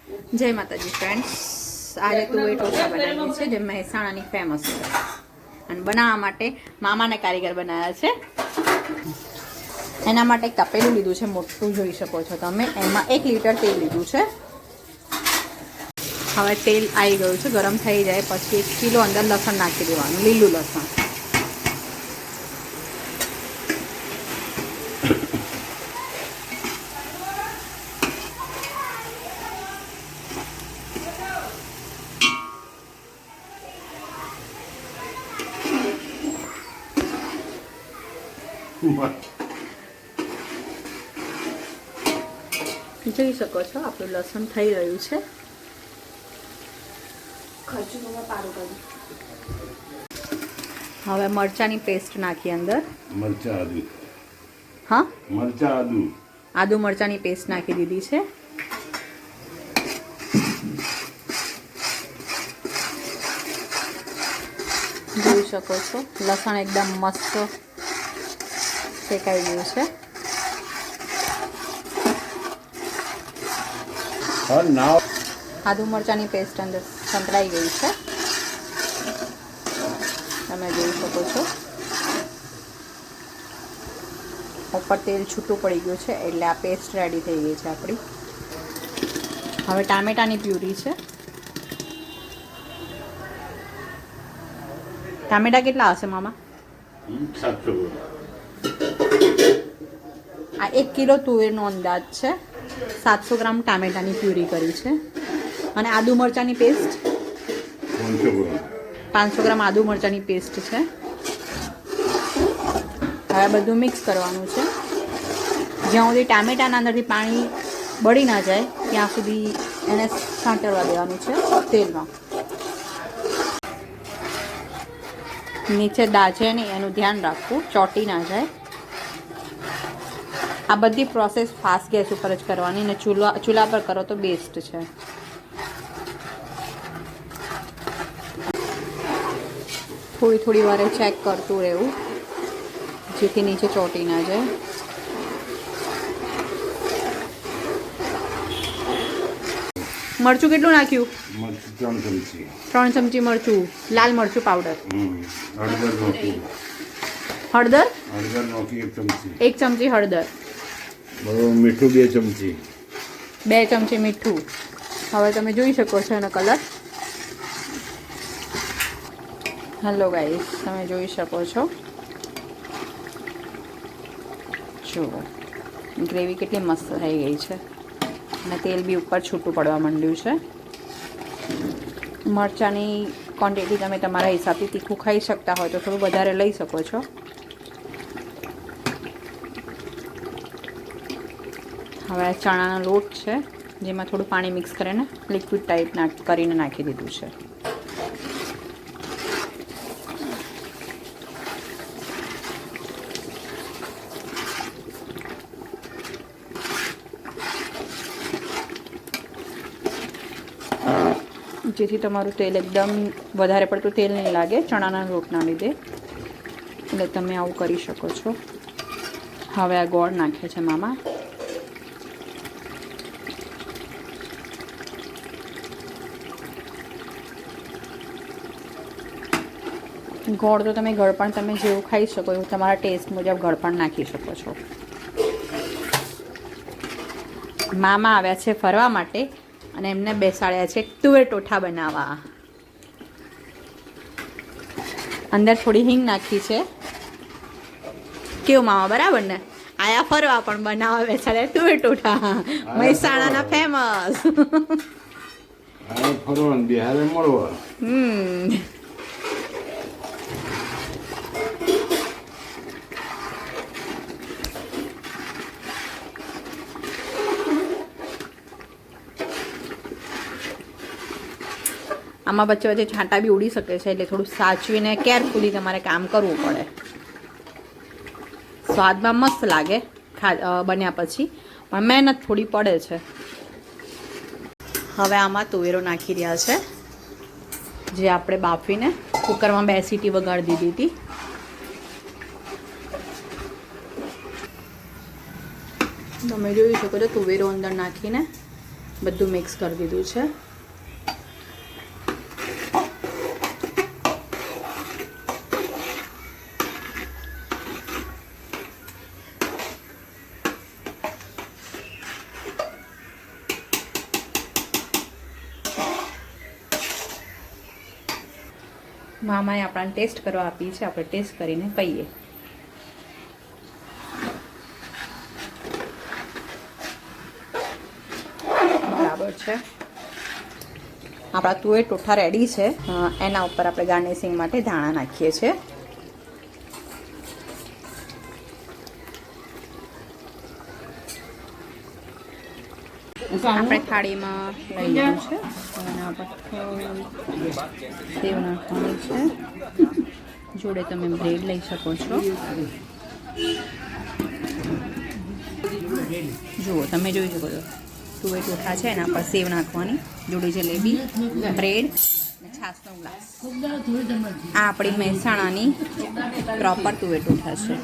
જય માતાજી ફ્રેન્ડ્સ, આજે તુવેર ઢોસા બનાવીએ છીએ જે મહેસાણાની ફેમસ છે અને બનાવવા માટે મામાને કારીગર બનાવ્યા છે. એના માટે એક તપેલું લીધું છે, મોટું જોઈ શકો છો તમે. એમાં 1 લીટર તેલ લીધું છે. હવે તેલ આવી ગયું છે, ગરમ થઈ જાય પછી 1 કિલો અંદર લસણ નાખી દેવાનું, લીલું લસણ. જોઈ શકો છો આપણું લસણ થઈ રહ્યું છે. હવે મરચાની પેસ્ટ નાખી અંદર. મરચા આદુ. હા, મરચા આદુ. આદુ મરચાની પેસ્ટ નાખી દીધી છે. જોઈ શકો છો લસણ એકદમ મસ્ત શેકાઈ ગયું છે. આદુ મરચાની પેસ્ટ અંદર સંતળાઈ ગઈ છે, તમે જોઈ શકો છો. ઉપર તેલ છૂટું પડી ગયું છે એટલે આ પેસ્ટ રેડી થઈ ગઈ છે આપણી. હવે ટામેટાની પ્યુરી છે. ટામેટા કેટલા હશે મામા? 700 આ 1 કિલો તુવેરનો અંદાજ છે. 700 ગ્રામ ટામેટાની પ્યુરી કરી છે. અને આદુ મરચાંની પેસ્ટ 500 ગ્રામ આદુ મરચાંની પેસ્ટ છે. હવે બધું મિક્સ કરવાનું છે. જ્યાં સુધી ટામેટાના અંદરથી પાણી બળી ના જાય ત્યાં સુધી એને સાંતળવા દેવાનું છે તેલમાં. નીચે દાજે નહીં એનું ધ્યાન રાખવું, ચોંટી ના જાય. આ બધી પ્રોસેસ ફાસ્ટ ગેસ ઉપર જ કરવાની અને ચૂલા પર કરો તો બેસ્ટ છે. થોડી થોડી વારે ચેક કરતું રહેવું જેથી નીચે ચોંટી ના જાય. મરચું કેટલું નાખ્યું? 3 ચમચી. 3 ચમચી મરચું, લાલ મરચું પાવડર. હળદર નાખી. હળદર? હળદર નાખી 1 ચમચી. 1 ચમચી હળદર. બરોબર. મીઠું 2 ચમચી. 2 ચમચી મીઠું. હવે તમે જોઈ શકો છો એનો કલર. હેલો ગાઈસ, તમે જોઈ શકો છો. જુઓ ગ્રેવી કેટલી મસ્ત થઈ ગઈ છે અને તેલ બી ઉપર છૂટું પડવા માંડ્યું છે. મરચાંની ક્વોન્ટિટી તમે તમારા હિસાબથી તીખું ખાઈ શકતા હોય તો થોડું વધારે લઈ શકો છો. હવે ચણાનો લોટ છે જેમાં થોડું પાણી મિક્સ કરીને લિક્વિડ ટાઈપ કરીને નાખી દીધું છે. જેથી તમારું તેલ એકદમ વધારે પડતું તેલ નહીં લાગે ચણાના લોટના લીધે, એટલે તમે આવું કરી શકો છો. હવે આ ગોળ નાખે છે મામા. ગોળ તો તમે ગળપણ તમે જેવું ખાઈ શકો એવું તમારા ટેસ્ટ મુજબ ગળપણ નાખી શકો છો. મામા આવ્યા છે ફરવા માટે અને એમને બેસાડ્યા છે તુવેર ટોઠા બનાવવા. અંદર થોડી હિંગ નાખી છે. કેવું મામા, બરાબર ને? આયા ફરવા પણ બનાવવા બેસાડ્યા તુવેર ટોઠા, મહેસાણાના ફેમસ. ફરવા બિહારે મળવા. આમાં વચ્ચે વચ્ચે છાંટા બી ઉડી શકે છે એટલે થોડું સાચવીને કેરફુલી તમારે કામ કરવું પડે. સ્વાદમાં મસ્ત લાગે બન્યા પછી, પણ મહેનત થોડી પડે છે. હવે આમાં તુવેરો નાખી રહ્યા છે જે આપણે બાફીને કુકરમાં 2 સીટી વગાડી દીધી હતી. તમે જોઈ શકો છો તુવેરો અંદર નાખીને બધું મિક્સ કરી દીધું છે. મામાએ આપણને ટેસ્ટ કરવા આપી છે, આપણે ટેસ્ટ કરીને કહીએ. બરાબર છે. આપણા તુવેર ટોઠા રેડી છે. એના ઉપર આપણે ગાર્નિશિંગ માટે ધાણા નાખીએ છીએ. આપણે થાળીમાં લઈ લીધું છે. એના પર સેવ નાખવાની છે. જોડે તમે બ્રેડ લઈ શકો છો. જુઓ, તમે જોઈ શકો છો તુવેર ટોઠા છે, એના પર સેવ નાખવાની, જોડે જલેબી, બ્રેડ અને છાશનો ગ્લાસ. આ આપણી મહેસાણાની પ્રોપર તુવેર ટોઠા છે.